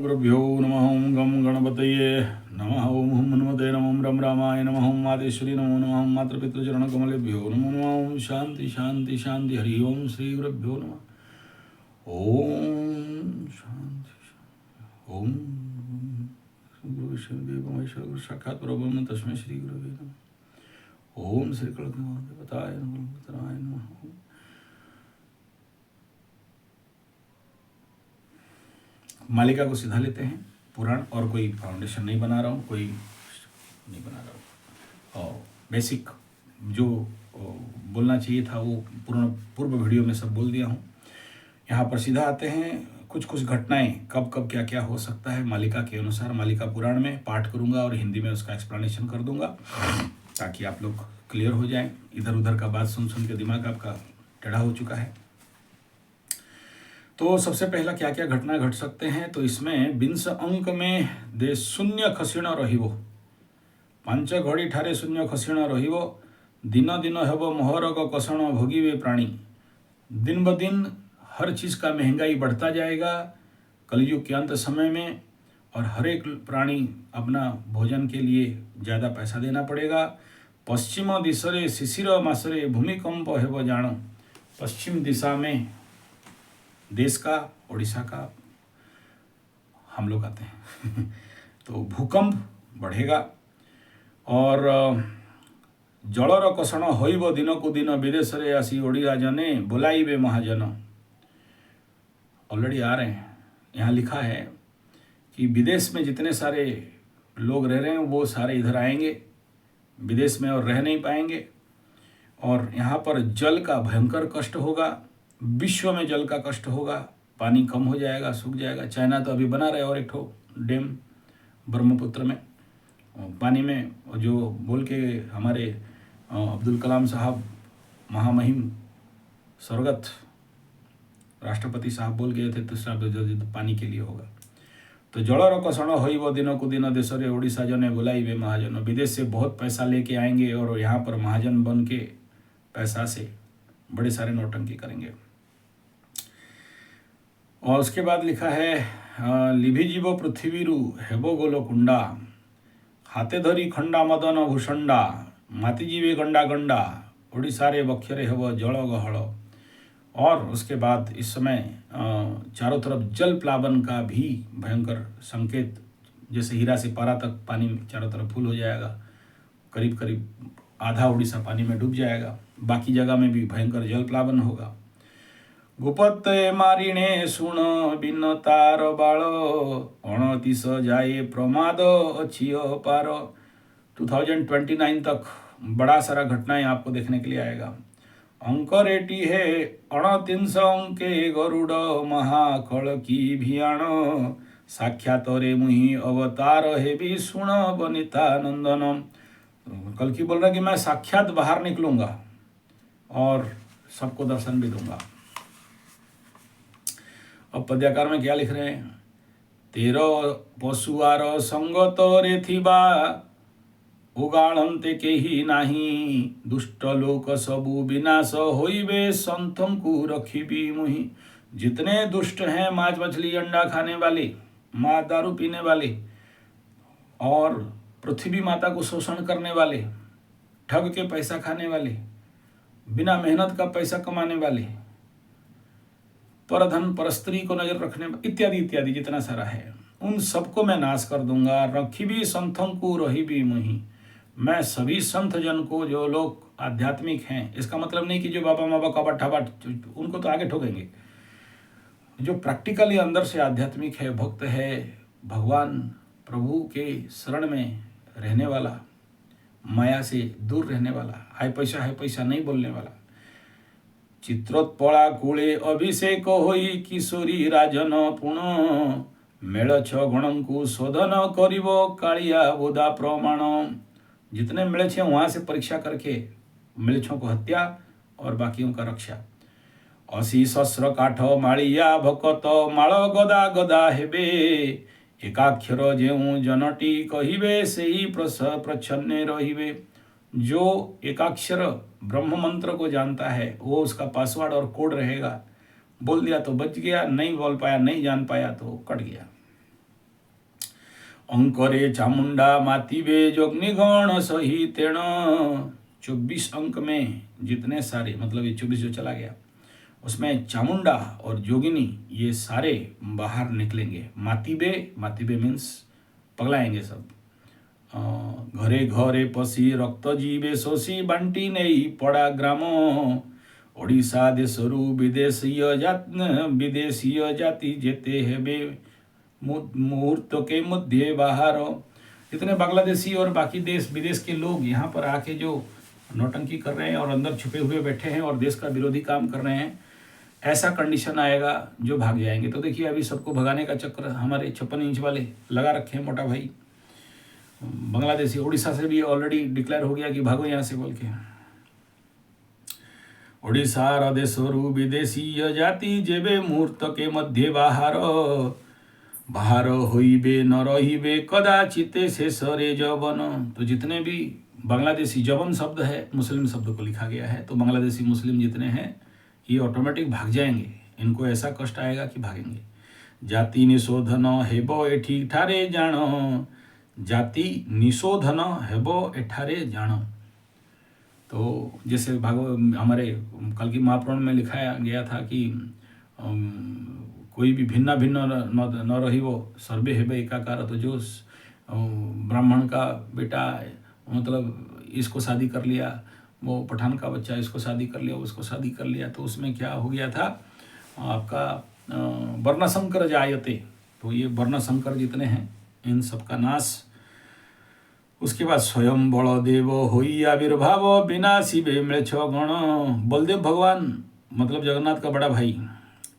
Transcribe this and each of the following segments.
गुरुभ्यो नमः। ओं गं गणपतये नमः। ओं हुं हनुमते नमः। रं रामाय नमः। ओं मातेश्वरी नमो नमः। ओं मातृपितृचरणकमलेभ्यो नमो नमः। ओं शांति शांति शांति। हरि ओं श्री गुरुभ्यो नमः। ओं शांति ओं गुरु विष्णुदेव महेश्वर गुरु साक्षात् परब्रह्म तस्मै श्री गुरुवे नमः। ओं श्री कल्पनाय नमः। मालिका को सीधा लेते हैं। पुराण और कोई फाउंडेशन नहीं बना रहा हूँ, कोई नहीं बना रहा हूँ। और बेसिक जो बोलना चाहिए था वो पूर्व वीडियो में सब बोल दिया हूँ। यहाँ पर सीधा आते हैं। कुछ कुछ घटनाएं कब कब क्या क्या हो सकता है मालिका के अनुसार, मालिका पुराण में पाठ करूँगा और हिंदी में उसका एक्सप्लेनेशन कर दूंगा ताकि आप लोग क्लियर हो जाएं। इधर उधर का बात सुन सुन के दिमाग आपका टेढ़ा हो चुका है। तो सबसे पहला क्या क्या घटना घट सकते हैं, तो इसमें 20 अंक में दे शून्य खसीण रहिबो, 5 घड़ी ठारे शून्य खसीण रहिबो, दिन दिन हेबो मोहरग कषण भोगिवे प्राणी। दिन ब दिन हर चीज़ का महंगाई बढ़ता जाएगा कलयुग के अंत समय में, और हर एक प्राणी अपना भोजन के लिए ज़्यादा पैसा देना पड़ेगा। पश्चिम दिशरे शिशिर मासरे भूमिकंप हेबो जानो, पश्चिम दिशा में देश का, उड़ीसा का हम लोग आते हैं तो भूकंप बढ़ेगा। और जलर कषण होइब दिन को दिन, विदेश रे आसी ओडिया जने बुलाइबे महाजन। ऑलरेडी आ रहे हैं। यहाँ लिखा है कि विदेश में जितने सारे लोग रह रहे हैं वो सारे इधर आएंगे विदेश में और रह नहीं पाएंगे। और यहाँ पर जल का भयंकर कष्ट होगा, विश्व में जल का कष्ट होगा, पानी कम हो जाएगा, सूख जाएगा। चाइना तो अभी बना रहे और एक ठो डैम ब्रह्मपुत्र में पानी में, जो बोल के हमारे अब्दुल कलाम साहब महामहिम स्वर्गत राष्ट्रपति साहब बोल गए थे, दूसरा जो पानी के लिए होगा। तो जलर कषण होइब दिन को दिन, देश रे ओडिशा जने बुलाइबे महाजन। विदेश से बहुत पैसा लेके आएंगे और यहाँ पर महाजन बन के पैसा से बड़े सारे नौटंकी करेंगे। और उसके बाद लिखा है लिभिजीव पृथ्वीरु हेबो गोलो कुंडा, हाथे धरी खंडा मदन भूषंडा, मातीजीवे गंडा गंडा, ओडिशा रे बक्षरे हेबो जल गहल। और उसके बाद इस समय चारों तरफ जल प्लावन का भी भयंकर संकेत, जैसे हीरा से पारा तक पानी चारों तरफ फुल हो जाएगा, करीब करीब आधा उड़ीसा पानी में डूब जाएगा, बाकी जगह में भी भयंकर जल प्लावन होगा। गुपते मारिणे सुण बिन तार बाल, 29 जाए प्रमाद अच्छी पार। 2029 तक बड़ा सारा घटनाएं आपको देखने के लिए आएगा। अंक रेटी है 29 अंके गरुड़, महाखल की भियाण, साक्षात रे मुहि अवतार है भी सुण बनिता नंदन। कल की बोल रहा कि मैं साक्षात बाहर निकलूंगा और सबको दर्शन भी दूंगा। अब पद्याकार में क्या लिख रहे हैं, तेरो पशुआर संगत रे थिबा, उगाड़ते केही नाही, दुष्ट लोक सबु विनाश होइबे, संतंकु रखिबी मुहि। जितने दुष्ट हैं, मांस मछली अंडा खाने वाले, माँ दारू पीने वाले और पृथ्वी माता को शोषण करने वाले, ठग के पैसा खाने वाले, बिना मेहनत का पैसा कमाने वाले, परधन परस्त्री को नजर रखने इत्यादि इत्यादि जितना सारा है, उन सबको मैं नाश कर दूंगा। रखिबी संतंकु रहिबी मुहि, मैं सभी संत जन को, जो लोग आध्यात्मिक हैं, इसका मतलब नहीं कि जो बाबा माबा कबाट ठबाट उनको तो आगे ठोकेंगे, जो प्रैक्टिकली अंदर से आध्यात्मिक है, भक्त है, भगवान प्रभु के शरण में रहने वाला, माया से दूर रहने वाला, हाय पैसा नहीं बोलने वाला। चित्रोत्पला कूले अभिषेक होई, किशोरी राजन पुण, मेल 6 गणंकु शोधन करिबो, कालिया बोधा प्रमाण। जितने मेल 6 वहाँ से परीक्षा करके मेलछों को हत्या और बाकियों का रक्षा। 80 सहस्र काठ मालिया भकत, माल गदा गदा हेबे, एकाक्षर जेऊ जनटी कहिबे, सेही प्रच्छन्ने रहिबे। जो एकाक्षर ब्रह्म मंत्र को जानता है वो उसका पासवर्ड और कोड रहेगा। बोल दिया तो बच गया, नहीं बोल पाया, नहीं जान पाया तो कट गया। अंकरे चामुंडा मातिबे जोगनिगण सहितेण। 24 अंक में जितने सारे, मतलब ये 24 जो चला गया उसमें चामुंडा और जोगिनी ये सारे बाहर निकलेंगे। मातिबे, मातिबे मीन्स पगलाएंगे सब। घरे घरे पशी रक्त जीवे शोषी बांटी नहीं पड़ा ग्राम। ओडिशा देशरु विदेशीय जाति जेते हेबे मुहूर्त के मध्य बाहर। इतने बांग्लादेशी और बाकी देश विदेश के लोग यहाँ पर आके जो नौटंकी कर रहे हैं और अंदर छुपे हुए बैठे हैं और देश का विरोधी काम कर रहे हैं, ऐसा कंडीशन आएगा जो भाग जाएंगे। तो देखिए अभी सबको भगाने का चक्कर हमारे 56 इंच वाले लगा रखे हैं मोटा भाई बांग्लादेशी। उड़ीसा से भी ऑलरेडी डिक्लेयर हो गया कि भागो यहाँ से बोल के। ओडिशा देशरु विदेशीय जाति जेबे मुहूर्त के मध्य बाहर। बाहर होइबे न रहिबे कदाचित शेषरे जवन। तो जितने भी बांग्लादेशी, जवन शब्द है मुस्लिम शब्द को लिखा गया है, तो बांग्लादेशी मुस्लिम जितने हैं ये ऑटोमेटिक भाग जाएंगे। इनको ऐसा कष्ट आएगा कि भागेंगे। जाति निशोधन हेबो एठी ठारे जान। जाति निशोधन हेबो एठारे जान। तो जैसे हमारे कल की महापुराण में लिखाया गया था कि कोई भी भिन्ना भिन्न न रही वो सर्वे हेबे एकाकार। तो जो ब्राह्मण का बेटा मतलब इसको शादी कर लिया, वो पठान का बच्चा इसको शादी कर लिया, उसको शादी कर लिया, तो उसमें क्या हो गया था आपका वर्णशंकर जायते। तो ये वर्णशंकर जितने हैं इन सबका नाश। उसके बाद स्वयं बलदेव होई आविर्भाव विनाशी बेम्लेच्छ गण। बलदेव भगवान मतलब जगन्नाथ का बड़ा भाई,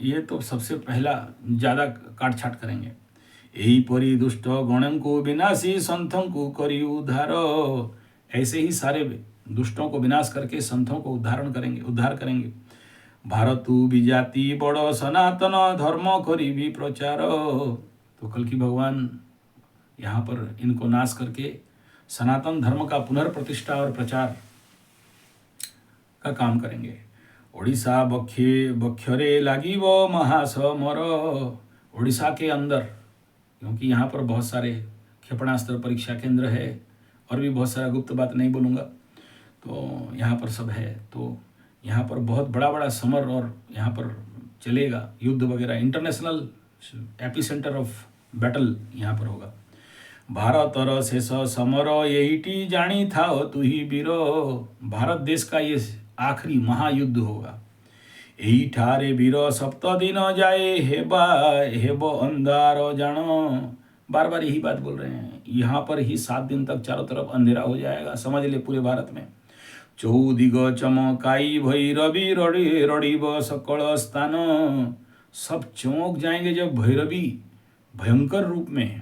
ये तो सबसे पहला ज़्यादा काट छाट करेंगे। यही परि दुष्ट गणों को विनाशी संतों को करी उद्धार। ऐसे ही सारे दुष्टों को विनाश करके संतों को उद्धार करेंगे। भारतु विजाति बड़ सनातन धर्म करी भी प्रचार। तो कल की भगवान यहाँ पर इनको नाश करके सनातन धर्म का पुनर्प्रतिष्ठा और प्रचार का काम करेंगे। ओडिशा बक्षरे लागी वो महासमर। ओडिशा के अंदर, क्योंकि यहाँ पर बहुत सारे क्षेपणास्त्र परीक्षा केंद्र है और भी बहुत सारा गुप्त बात नहीं बोलूँगा, तो यहाँ पर सब है। तो यहाँ पर बहुत बड़ा बड़ा समर और यहाँ पर चलेगा युद्ध वगैरह। इंटरनेशनल एपिसेंटर ऑफ बैटल यहाँ पर होगा। भारतर शेष समर यही जानी था तू ही वीरो। भारत देश का ये आखिरी महायुद्ध होगा। यही ठारे वीर सप्त दिन जाए हेबो अंधार जानो। बार बार यही बात बोल रहे हैं। यहाँ पर ही 7 दिन तक चारों तरफ अंधेरा हो जाएगा, समझ ले पूरे भारत में। चौदिग चमकाई भैरवी रड़िब सकल स्थान। सब चौंक जाएंगे जब भैरवी भयंकर रूप में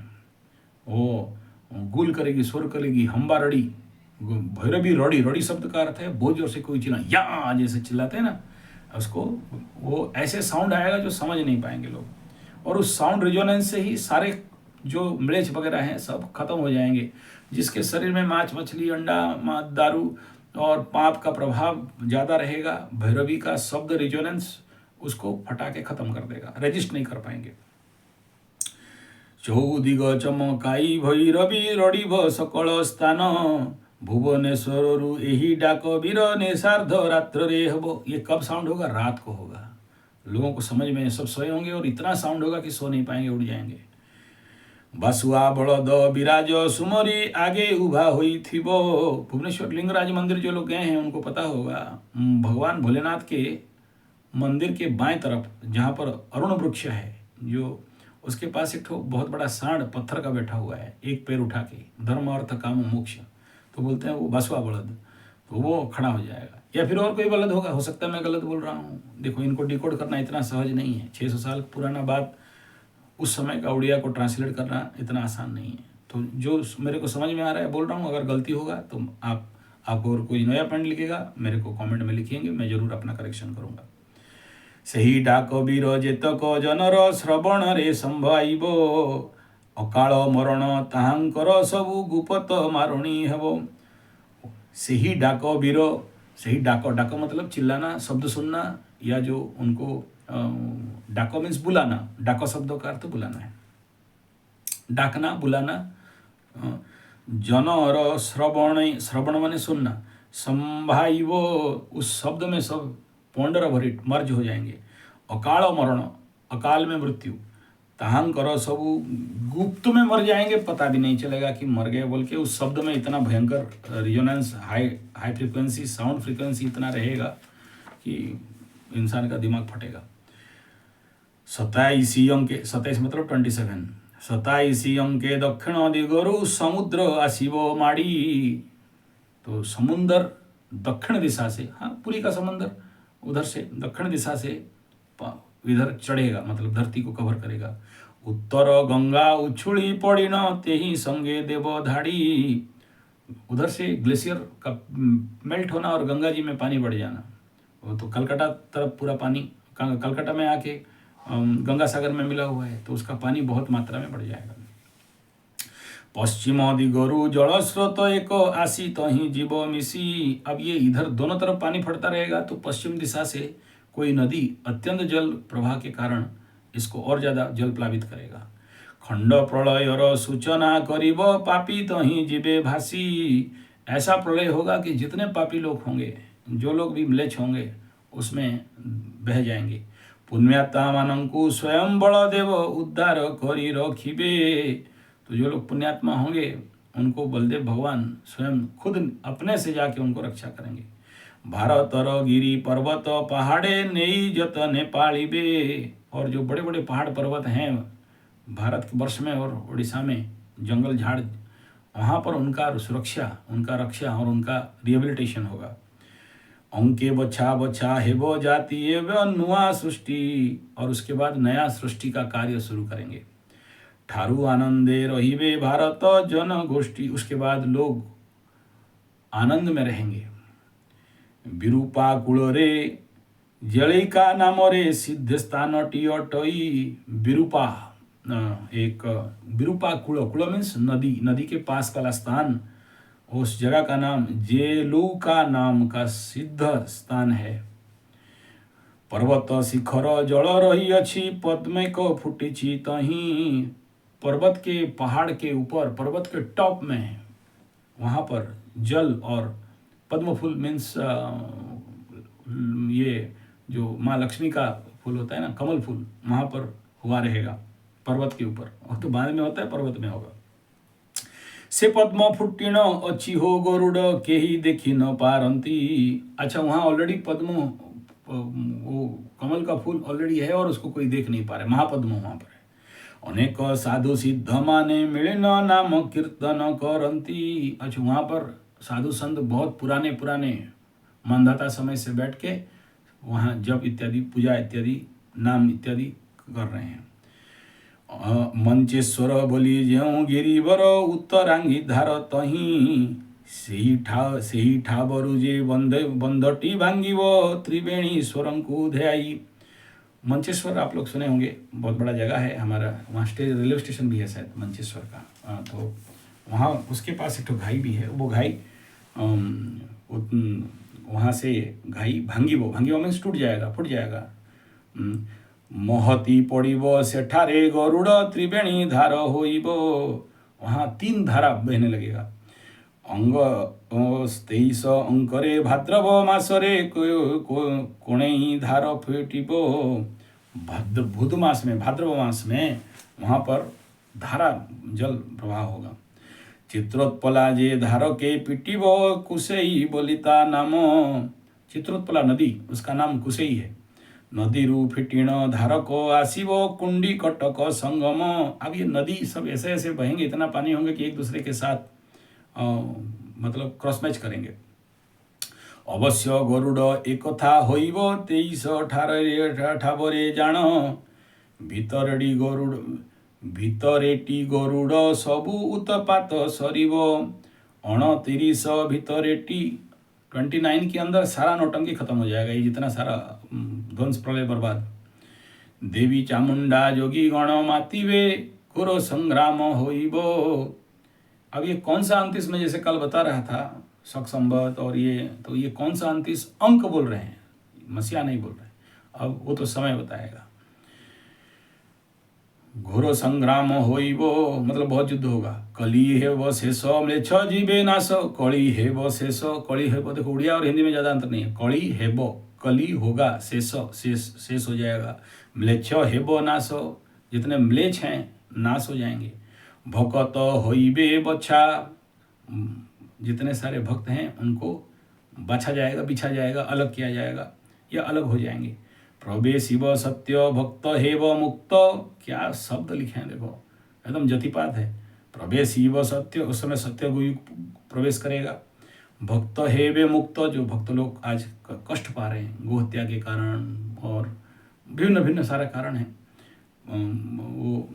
वो गुल करेगी, स्वर करेगी, हम्बा रड़ी। भैरवी रड़ी, रड़ी शब्द का अर्थ है बहुत जोर से कोई चिल्ला, या जैसे चिल्लाते हैं ना, उसको वो ऐसे साउंड आएगा जो समझ नहीं पाएंगे लोग। और उस साउंड रिजोनेंस से ही सारे जो म्लेच्छ वगैरह हैं सब खत्म हो जाएंगे। जिसके शरीर में मांस मछली अंडा दारू और पाप का प्रभाव ज़्यादा रहेगा, भैरवी का शब्द रिजोनेंस उसको फटा के खत्म कर देगा, रजिस्ट नहीं कर पाएंगे। चौदिग चमकाई भैरवी रड़िब सकल स्थान। भुवनेश्वरु यही डाक वीर निशार्ध रात्र रे हबो। ये कब साउंड होगा? रात को होगा। लोगों को समझ में, सब सोए होंगे और इतना साउंड होगा कि सो नहीं पाएंगे, उड़ जाएंगे। बासुआ बलद विराज सुमरी आगे उभा हुई थी वो। भुवनेश्वर लिंगराज मंदिर जो लोग गए हैं उनको पता होगा, भगवान भोलेनाथ के मंदिर के बाएं तरफ जहाँ पर अरुण वृक्ष है, जो उसके पास एक बहुत बड़ा सांड पत्थर का बैठा हुआ है, एक पैर उठा के, धर्म अर्थ काम मोक्ष, तो बोलते हैं वो बासुआ बलद। तो वो खड़ा हो जाएगा, या फिर और कोई बलद होगा, हो सकता है मैं गलत बोल रहा हूँ। देखो, इनको डिकोड करना इतना सहज नहीं है। 600 साल पुराना बात, उस समय का उड़िया को ट्रांसलेट करना इतना आसान नहीं है। तो जो मेरे को समझ में आ रहा है बोल रहा हूँ। अगर गलती होगा तो आपको और कोई नया पॉइंट लिखेगा, मेरे को कमेंट में लिखेंगे, मैं जरूर अपना करेक्शन करूँगा। सही डाक वीर जेतक जनर श्रवण रे संभाइब। अकाल मरण ताहांकर सबु गुपत मारणी हेबो। सही डाक वीर, सही डाक, डाक मतलब चिल्लाना, शब्द सुनना, या जो उनको डाको मीन्स बुलाना। डाको शब्दों का अर्थ बुलाना है। डाकना, बुलाना। जन और श्रवण, श्रवण माने सुनना। संभाई वो, उस शब्द में सब पौंडर भरिट मर्ज हो जाएंगे। अकाल मरण, अकाल में मृत्यु। ताहन करो सबू, गुप्त में मर जाएंगे, पता भी नहीं चलेगा कि मर गए बोल के। उस शब्द में इतना भयंकर resonance, high high frequency, sound frequency इतना रहेगा कि इंसान का दिमाग फटेगा। 27 अंके, 27 मतलब 27, 27 अंके दक्षिण दिगरु समुद्र आसीबो माड़ी। तो समुंदर दक्षिण दिशा से, हाँ पूरी का समुंदर उधर से दक्षिण दिशा से इधर चढ़ेगा, मतलब धरती को कवर करेगा। उत्तर गंगा उछुली पड़ी न तेही संगे देव धाड़ी। उधर से ग्लेशियर का मेल्ट होना और गंगा जी में पानी बढ़ जाना। वो तो कलकत्ता तरफ पूरा पानी कलकत्ता में आके गंगा सागर में मिला हुआ है, तो उसका पानी बहुत मात्रा में बढ़ जाएगा। पश्चिम दिगरु जल स्रोत एक आसी तही जीव मिसी। अब ये इधर दोनों तरफ पानी फटता रहेगा, तो पश्चिम दिशा से कोई नदी अत्यंत जल प्रवाह के कारण इसको और ज़्यादा जल प्लावित करेगा। खंड प्रलयर सूचना करिब पापी तही जीवे भासी। ऐसा प्रलय होगा कि जितने पापी लोग होंगे, जो लोग भी म्लेच्छ होंगे, उसमें बह जाएंगे। पुण्यात्मा मानंकु स्वयं बल देव उद्धार करी रखिबे। तो जो लोग पुण्यात्मा होंगे उनको बलदेव भगवान स्वयं खुद अपने से जाके उनको रक्षा करेंगे। भारतर गिरी पर्वत पहाड़े नेई जतने पालिबे। और जो बड़े बड़े पहाड़ पर्वत हैं भारत वर्ष में और उड़ीसा में, जंगल झाड़, वहाँ पर उनका सुरक्षा, उनका रक्षा और उनका रिहेबिलिटेशन होगा। अंके बछा बछा हेबो जाति एवं नुआ सृष्टि। और उसके बाद नया सृष्टि का कार्य शुरू करेंगे। ठारू आनंदे रहिबे भारत जन गोष्ठी। उसके बाद लोग आनंद में रहेंगे। विरूपा कुलरे जलिका नाम रे सिद्ध स्थान टियटई। विरूपा, एक विरूपा कुल, कुल मीन्स नदी, नदी के पास वाला स्थान, उस जगह का नाम जेलुका नाम का सिद्ध स्थान है। पर्वत शिखर जल रही अच्छी पद्मे को फुटी तही। पर्वत के पहाड़ के ऊपर, पर्वत के टॉप में, वहाँ पर जल और पद्म फूल मीन्स ये जो माँ लक्ष्मी का फूल होता है ना, कमल फूल, वहाँ पर हुआ रहेगा पर्वत के ऊपर। और तो बाद में होता है, पर्वत में होगा। से पद्म फुट्टिन अच्छी हो गरुड़ के ही देखी न पारंती। अच्छा, वहाँ ऑलरेडी पद्म, वो कमल का फूल ऑलरेडी है और उसको कोई देख नहीं पा रहे, महापद्म वहाँ पर है। अनेक साधु सिद्ध माने मिले न नाम कीर्तन करंती। अच्छा, वहाँ पर साधु संत बहुत पुराने पुराने मानधाता समय से बैठ के वहाँ जप इत्यादि, पूजा इत्यादि, नाम इत्यादि कर रहे हैं। मंचेश्वर बोली ज्यों गिरिवर उत्तरांगी धार तही। सेही ठाबरु जे बंधटी भांगी वो त्रिवेणी स्वरंकु ध्याई। मंचेश्वर आप लोग सुने होंगे, बहुत बड़ा जगह है हमारा, वहाँ रेलवे स्टेशन भी है शायद मंचेश्वर का। तो वहाँ उसके पास एक तो घाई भी है। वो घाई वहाँ से घाई भांगिबो, भांगिबो मीन्स टूट जाएगा, फुट जाएगा। महती पड़िबो सेठारे गरुड़ त्रिवेणी धार होइबो। वहाँ 3 धारा बहने लगेगा। अंग 23 अंकरे भाद्रव मासरे कोणेई धार फेटिबो। बुध मास में, भाद्रव मास में वहाँ पर धारा जल प्रवाह होगा। चित्रोत्पला जे धार के पिटिबो कुसेई बोलिता नाम। चित्रोत्पला नदी, उसका नाम कुसेई है। नदी रू फिटिण धारक आसीबो कुंडी कटक संगम। अब ये नदी सब ऐसे ऐसे बहेंगे, इतना पानी होंगे कि एक दूसरे के साथ मतलब क्रॉस मैच करेंगे। अवश्य गरुड़ एकथा होइबो 23 ठाबरे जान। भितरेटी गरुड़ सबु उत्पात सरिबो। 29 भितरेटी 29 के अंदर सारा नौटंकी खत्म हो जाएगा, ये जितना सारा ध्वंस प्रलय बर्बाद। देवी चामुंडा जोगी गण मातिवे घोर संग्राम होइबो। अब ये कौन सा 29 में जैसे कल बता रहा था शक संवत और ये, तो ये कौन सा 29 अंक बोल रहे हैं, मसीहा नहीं बोल रहे। अब वो तो समय बताएगा। घोर संग्राम होइबो, मतलब बहुत युद्ध होगा। कली हेब शेष म्लेच्छ जीवे नाश, कली हेब शेष, कली हेब, देखो उड़िया और हिंदी में ज़्यादा अंतर नहीं है। कली हेब, कली होगा, शेष शेष शेष हो जाएगा, म्लेच्छ हेब नाश, जितने म्लेच्छ हैं नाश हो जाएंगे। भकत होइबे बच्छा, जितने सारे भक्त हैं उनको बाछा जाएगा, बिछा जाएगा, अलग किया जाएगा, या अलग हो जाएंगे। प्रवेश शिव सत्य भक्त हेव मुक्त, क्या शब्द लिखे हैं देखो, एकदम जतिपात है। प्रवेश शिव सत्य, उस समय सत्य गुरु प्रवेश करेगा। भक्त हेवे मुक्त, जो भक्त लोग आज कष्ट पा रहे हैं गोहत्या के कारण, और भिन्न भिन्न सारा कारण है। वो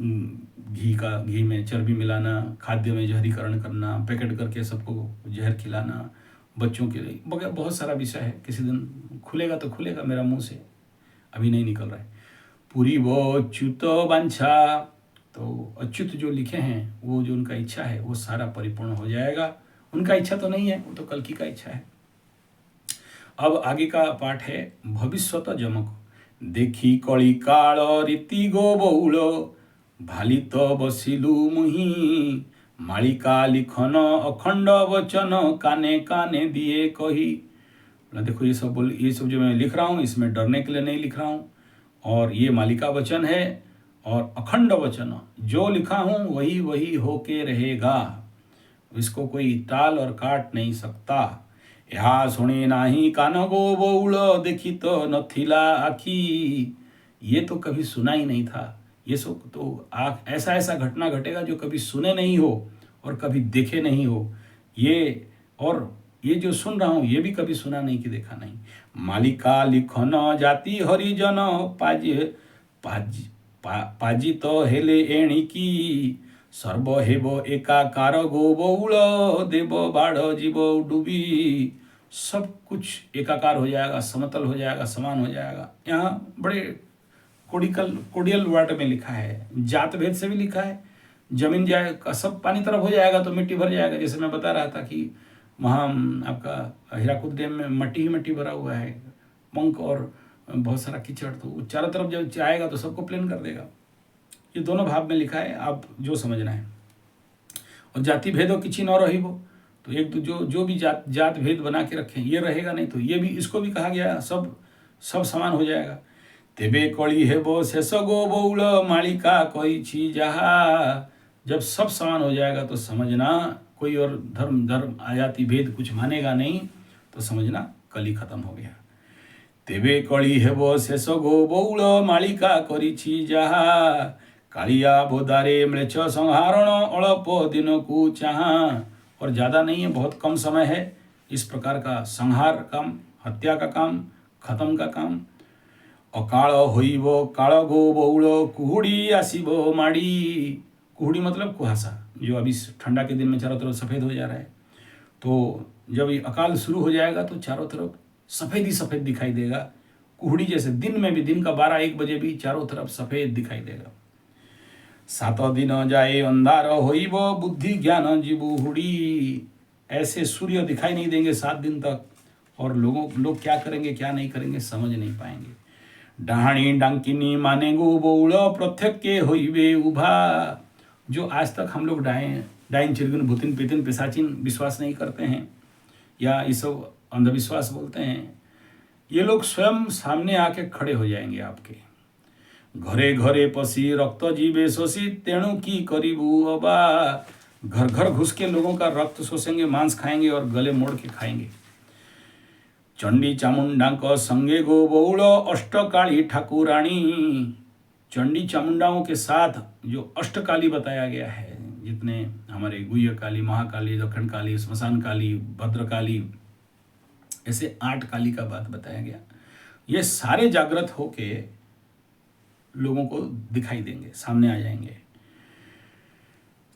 घी में चर्बी मिलाना, खाद्य में जहरीकरण करना, पैकेट करके सबको जहर खिलाना बच्चों के लिए, बगैर बहुत सारा विषय है। किसी दिन खुलेगा तो खुलेगा मेरा मुंह से, अभी नहीं निकल रहा है। पूरी वो अच्युत वांछा, तो अच्युत जो लिखे हैं वो जो उनका इच्छा है वो सारा परिपूर्ण हो जाएगा। उनका इच्छा तो नहीं है, वो तो कल्कि का इच्छा है। अब आगे का पाठ है भविष्यत जमक। देखी कली काल रीति गो बउल, भाली तो बसिलु मुही, मालिका लिखन अखंड वचन, काने काने दिए कही। देखो ये सब जो मैं लिख रहा हूँ इसमें डरने के लिए नहीं लिख रहा हूँ, और ये मालिका वचन है और अखंड वचन, जो लिखा हूँ वही वही होके रहेगा, इसको कोई टाल और काट नहीं सकता। यहाँ सुने नाही कान गो बउल, देखी तो नथिला आखी, ये तो कभी सुना ही नहीं था। ये सब तो ऐसा ऐसा घटना घटेगा जो कभी सुने नहीं हो और कभी देखे नहीं हो। ये जो सुन रहा हूँ ये भी कभी सुना नहीं कि देखा नहीं। मालिका लिखन जाति हरिजन, पाजी तो हेले एणिकी, सर्व हेब एकाकार गो बउल, देव बाढ़ जीव डूबी। सब कुछ एकाकार हो जाएगा, समतल हो जाएगा, समान हो जाएगा। यहाँ बड़े कोडियल वर्ड में लिखा है, जात भेद से भी लिखा है। जमीन जाए सब पानी तरफ हो जाएगा तो मिट्टी भर जाएगा। जैसे मैं बता रहा था कि वहाँ आपका हीराकुद डैम में मट्टी ही मट्टी भरा हुआ है, पंख और बहुत सारा कीचड़, तो वो चारों तरफ जब जाएगा तो सबको प्लेन कर देगा। ये दोनों भाव में लिखा है, आप जो समझना है। और जाति भेदो किसी न रही वो, तो एक जो भी जात भेद बना के रखें ये रहेगा नहीं, तो ये भी इसको भी कहा गया सब समान हो जाएगा। तेबे कली हेबो शेष गो बउल, मालिका कोई छी जहा, जब सब समान हो जाएगा तो समझना कोई और धर्म आयाति भेद कुछ मानेगा नहीं, तो समझना कली खत्म हो गया। तेबे कली हेबो शेष गो बउल, मालिका करी छी जहा, कालिया बोदारे म्लेच्छ संहारण, अल्प दिन को चाहा। और ज़्यादा नहीं है, बहुत कम समय है इस प्रकार का संहार काम, हत्या का काम, खत्म का काम। अकाल होइबो काल गो बउल, कुहुड़ी आसिबो माड़ी, कुहुड़ी मतलब कुहासा, जो अभी ठंडा के दिन में चारों तरफ सफ़ेद हो जा रहा है। तो जब ये अकाल शुरू हो जाएगा तो चारों तरफ सफ़ेद ही सफ़ेद दिखाई देगा, कुहुड़ी जैसे। दिन में भी, दिन का 12-1 बजे भी चारों तरफ सफ़ेद दिखाई देगा। 7 दिन जाए अंधार होइबो, बुद्धि ज्ञान जीवु हुड़ी, ऐसे सूर्य दिखाई नहीं देंगे 7 दिन तक, और लोग क्या करेंगे क्या नहीं करेंगे समझ नहीं पाएंगे। डाहणी डांकिनी माने गो बउल, प्रत्यक के होइबे उभा, जो आज तक हम लोग डाइन चिरगुन भूतिन पितिन पिशाचिन विश्वास नहीं करते हैं, या ये सब अंधविश्वास बोलते हैं, ये लोग स्वयं सामने आके खड़े हो जाएंगे आपके। घरे घरे पसी रक्त जीवे शोषी, तेणु की करीबू अबा, घर घर घुस के लोगों का रक्त शोषेंगे, मांस खाएंगे और गले मोड़ के खाएंगे। चंडी चामुंडा को संगे गो बउल, अष्टकाली ठाकुरानी, चंडी चामुंडाओं के साथ जो अष्टकाली बताया गया है, जितने हमारे गुह्य काली, महाकाली, दक्षिण काली, श्मशान काली, भद्रकाली, ऐसे 8 काली का बात बताया गया। ये सारे जागृत होके लोगों को दिखाई देंगे, सामने आ जाएंगे।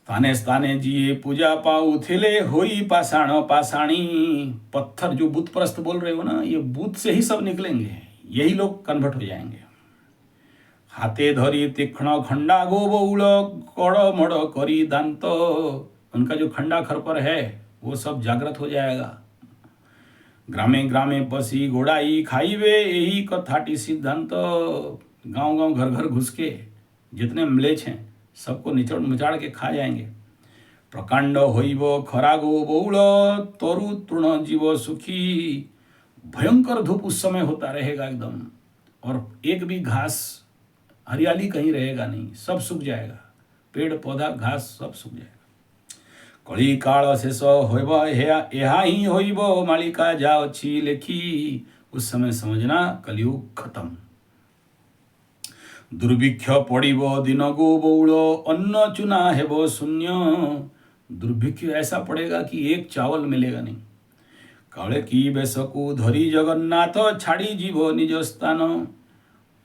ताने स्थाने जिए पूजा पाऊ थिले, होई पाषाण पाषाणी, पत्थर जो बुत परस्त बोल रहे हो ना, ये बुत से ही सब निकलेंगे, यही लोग कन्वर्ट हो जाएंगे। हाथे धरी तीक्ष्ण खंडा गो बउल, कड़ मड़ करी दांत, उनका जो खंडा खरपर है वो सब जागृत हो जाएगा। ग्रामे ग्रामे पसी गोड़ाई खाइबे, यही कथाटी सिद्धांत, गांव गांव घर घर घुस के जितने म्लेच्छ हैं सबको निचोड़ मुचाड़ के खा जाएंगे। प्रकांड होइब खरागो बौल तरु तृण जीव सुखी। भयंकर धूप उस समय होता रहेगा एकदम, और एक भी घास हरियाली कहीं रहेगा नहीं, सब सूख जाएगा, पेड़ पौधा घास सब सूख जाएगा। कली काल शेष होइब यहा ही होइब मालिका जा अच्छी लेखी। उस समय समझना कलयुग खत्म। दुर्भिक्ष पड़िब दिन गो बौल अन्न चुना हेब शून्य। दुर्भिक्ष ऐसा पड़ेगा कि एक चावल मिलेगा नहीं। काले की बेसकु धरी जगन्नाथ छाड़ी जीव निज स्थान।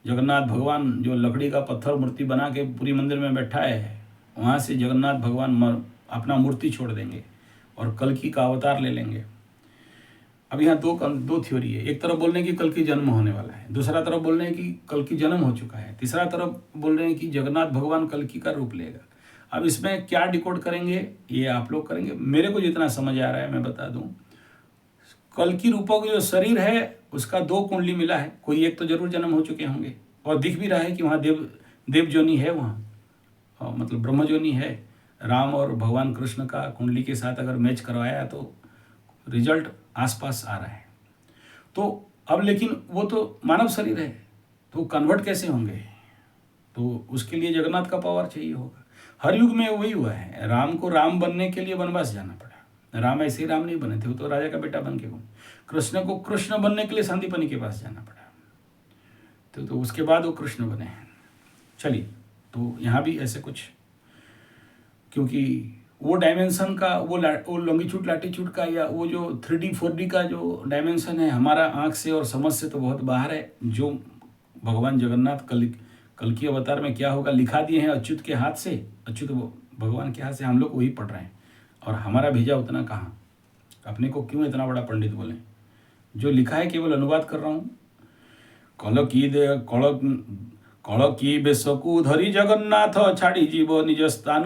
जगन्नाथ भगवान जो लकड़ी का पत्थर मूर्ति बना के पूरी मंदिर में बैठा है, वहाँ से जगन्नाथ भगवान अपना मूर्ति छोड़ देंगे और कल्कि का अवतार ले लेंगे। अब यहाँ दो थ्योरी है। एक तरफ बोल रहे हैं कि कल्कि जन्म होने वाला है, दूसरा तरफ बोल रहे हैं कि कल्कि जन्म हो चुका है, तीसरा तरफ बोल रहे हैं कि जगन्नाथ भगवान कल्कि का रूप लेगा। अब इसमें क्या डिकोड करेंगे ये आप लोग करेंगे। मेरे को जितना समझ आ रहा है मैं बता दूं, कल्कि रूपों का जो शरीर है उसका 2 कुंडली मिला है, कोई एक तो जरूर जन्म हो चुके होंगे, और दिख भी रहा है कि वहाँ देव जोनी है, वहाँ मतलब ब्रह्म जोनी है। राम और भगवान कृष्ण का कुंडली के साथ अगर मैच करवाया तो रिजल्ट आसपास आ रहा है। तो अब लेकिन वो तो मानव शरीर है, तो कन्वर्ट कैसे होंगे? तो उसके लिए जगन्नाथ का पावर चाहिए होगा। हर युग में वही हुआ है। राम को राम बनने के लिए वनवास जाना पड़ा। राम ऐसे ही राम नहीं बने थे, वो तो राजा का बेटा बन के घूमे। कृष्ण को कृष्ण बनने के लिए सांदीपनि के पास जाना पड़ा, तो उसके बाद वो कृष्ण बने हैं। चलिए, तो यहाँ भी ऐसे कुछ, क्योंकि वो डायमेंशन का वो लॉन्गिट्यूड लैटिट्यूड का या वो जो 3D 4D का जो डायमेंशन है हमारा आँख से और समझ से तो बहुत बाहर है। जो भगवान जगन्नाथ कल्कि अवतार में क्या होगा लिखा दिए हैं अच्युत के हाथ से, अच्युत भगवान के हाथ से, हम लोग वही पढ़ रहे हैं। और हमारा भेजा उतना कहाँ, अपने को क्यों इतना बड़ा पंडित बोलें? जो लिखा है केवल अनुवाद कर रहा हूँ। कल की बेशकु धरी जगन्नाथ छाड़ी जीव निज स्थान।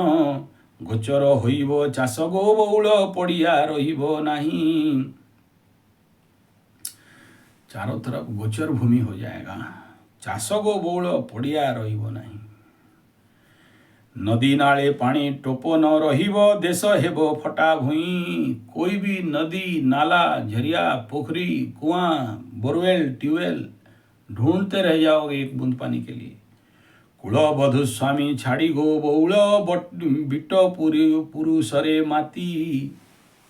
गोचर होइब चाष गो बौल पड़िया रहिब नहीं। चारों तरफ गोचर भूमि हो जाएगा, चाष गो बौल पड़िया रहिब नहीं। नदी नाले पानी टोप न रहिब देश हेब फटा भूई। कोई भी नदी नाला झरिया पोखरी कुआं बोरवेल ट्यूबवेल ढूंढते रह जाओगे एक बूंद पानी के लिए। कुल बधु स्वामी छाड़ी गो बौल बिट पुरुषरे माती।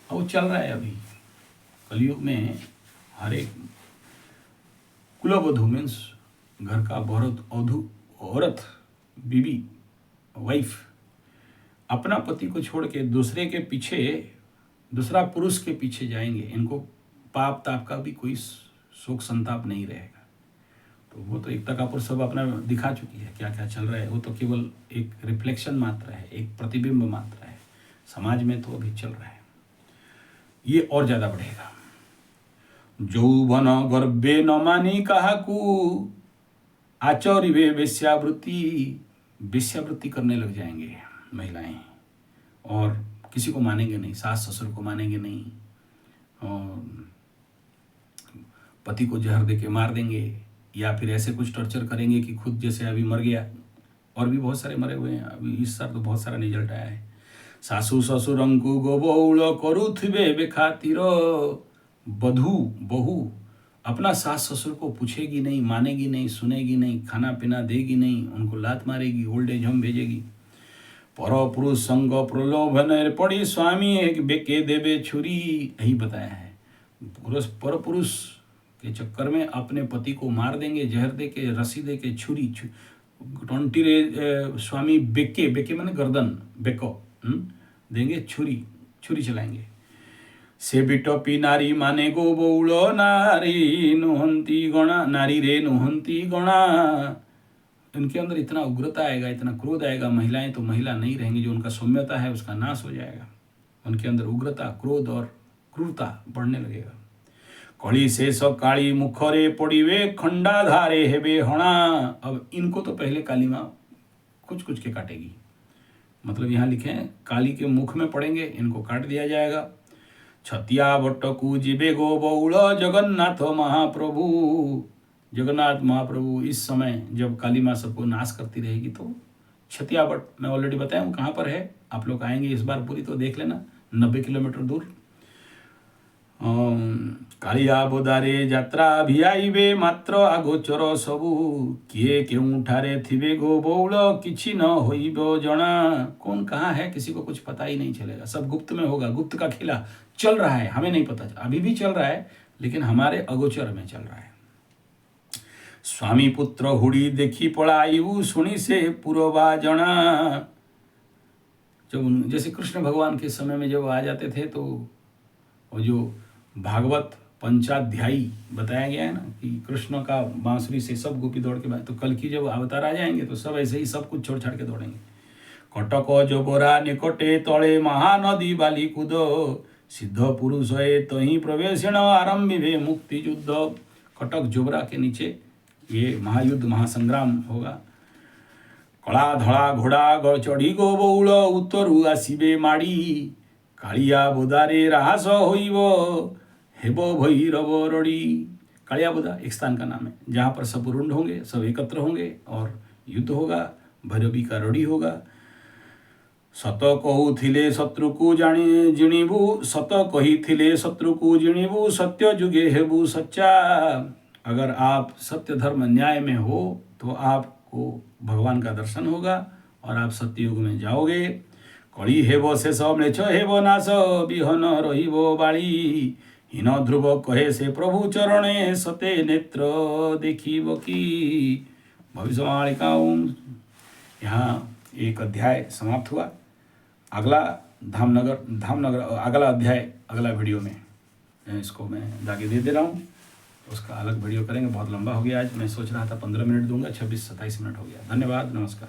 अब चल रहा है अभी कलयुग में। हर एक कुलवधु मीन्स घर का औरत बीबी वाइफ अपना पति को छोड़ के दूसरे के पीछे, दूसरा पुरुष के पीछे जाएंगे। इनको पाप ताप का भी कोई शोक संताप नहीं रहेगा। तो वो तो एकता कपूर सब अपना दिखा चुकी है क्या क्या चल रहा है। वो तो केवल एक रिफ्लेक्शन मात्र है, एक प्रतिबिंब मात्र है। समाज में तो अभी चल रहा है, ये और ज़्यादा बढ़ेगा। जौवन गर्भे न मानी काहाकू आचरिवे वेश्यावृत्ति। वेश्यावृत्ति करने लग जाएंगे महिलाएं, और किसी को मानेंगे नहीं, सास ससुर को मानेंगे नहीं, और पति को जहर दे के मार देंगे, या फिर ऐसे कुछ टॉर्चर करेंगे कि खुद जैसे अभी मर गया। और भी बहुत सारे मरे हुए हैं अभी इस साल, तो बहुत सारा रिजल्ट आया है। सासू ससुरंकु गोबौल करुथिबे बेखातिर। बहू अपना सास ससुर को पूछेगी नहीं, मानेगी नहीं, सुनेगी नहीं, खाना पीना देगी नहीं, उनको लात मारेगी, ओल्ड एज होम भेजेगी। पर पुरुष संग प्रलोभन पड़ी स्वामी एक बेके देवे छुरी। यही बताया है, पर पुरुष के चक्कर में अपने पति को मार देंगे, जहर दे के, रस्सी दे के, छुरी 20 स्वामी बेके माने गर्दन, बेको देंगे, छुरी चलाएंगे। से बिटपी नारी माने गो बौल नारी नुहंती गणा, नारी रे नुहंती गणा। उनके अंदर इतना उग्रता आएगा, इतना क्रोध आएगा। महिलाएं तो महिला नहीं रहेंगी, जो उनका सौम्यता है उसका नाश हो जाएगा। उनके अंदर उग्रता, क्रोध और क्रूरता बढ़ने लगेगा। कली शेष काली मुखरे पड़िवे खंडाधारे हेबे हणा। अब इनको तो पहले काली माँ कुछ के काटेगी, मतलब यहाँ लिखे हैं काली के मुख में पड़ेंगे, इनको काट दिया जाएगा। छतिया बट्टकू जीवे गो बौल जगन्नाथ महाप्रभु। जगन्नाथ महाप्रभु इस समय जब काली माँ सबको नाश करती रहेगी तो छतियावट मैं ऑलरेडी बताया हूँ कहाँ पर है, आप लोग आएंगे इस बार पूरी तो देख लेना, 90 किलोमीटर दूर। कालिया बोदारे यात्रा भिआइबे मात्र आगोचर सबू किए केउठारे थिबे गो बौल किछि न होइबो जना। कौन कहाँ है किसी को कुछ पता ही नहीं चलेगा, सब गुप्त में होगा। गुप्त का खेला चल रहा है, हमें नहीं पता, अभी भी चल रहा है लेकिन हमारे अगोचर में चल रहा है। स्वामी पुत्र हुड़ी देखी पड़ायु सुनी से पूर्वा जना। जब जैसे कृष्ण भगवान के समय में जब आ जाते थे तो वो जो भागवत पंचाध्यायी बताया गया है ना कि कृष्ण का बांसुरी से सब गोपी दौड़ के बाद, तो कल की जब अवतार आ जाएंगे तो सब ऐसे ही सब कुछ छोड़ छाड़ के दौड़ेंगे। कटक जोबरा निकटे तले महानदी बाली कूद सिद्ध पुरुष है तही प्रवेशण आरंभिवे मुक्ति युद्ध। कटक जोबरा के नीचे ये महायुद्ध महासंग्राम होगा। कला धड़ा घोड़ा चढ़ी गो बौल उत्तरु आसीबे माड़ी कालिया बोदारे राहस होइब हेब भैरव रड़ी। कालिया बोदा एक स्थान का नाम है जहाँ पर सब रुंड होंगे, सब एकत्र होंगे और युद्ध होगा, भैरवी का रड़ी होगा। सत कहूथिले शत्रु को जानी जिणीबू सत कही शत्रु को जिणीबू सत्य जुगे हेबू सच्चा। अगर आप सत्य धर्म न्याय में हो तो आपको भगवान का दर्शन होगा और आप सत्ययुग में जाओगे। कली हेब शेष म्लेच्छ हेब नाश विहन रहिब बाड़ी हीन ध्रुव कहे से प्रभु चरणे सते नेत्र देखिब की। भविष्यवाणिका यहाँ एक अध्याय समाप्त हुआ। अगला धामनगर अगला अध्याय अगला वीडियो में इसको मैं दागे दे रहा हूँ, उसका अलग वीडियो करेंगे। बहुत लंबा हो गया आज, मैं सोच रहा था 15 मिनट दूंगा, 26-27 मिनट हो गया। धन्यवाद, नमस्कार।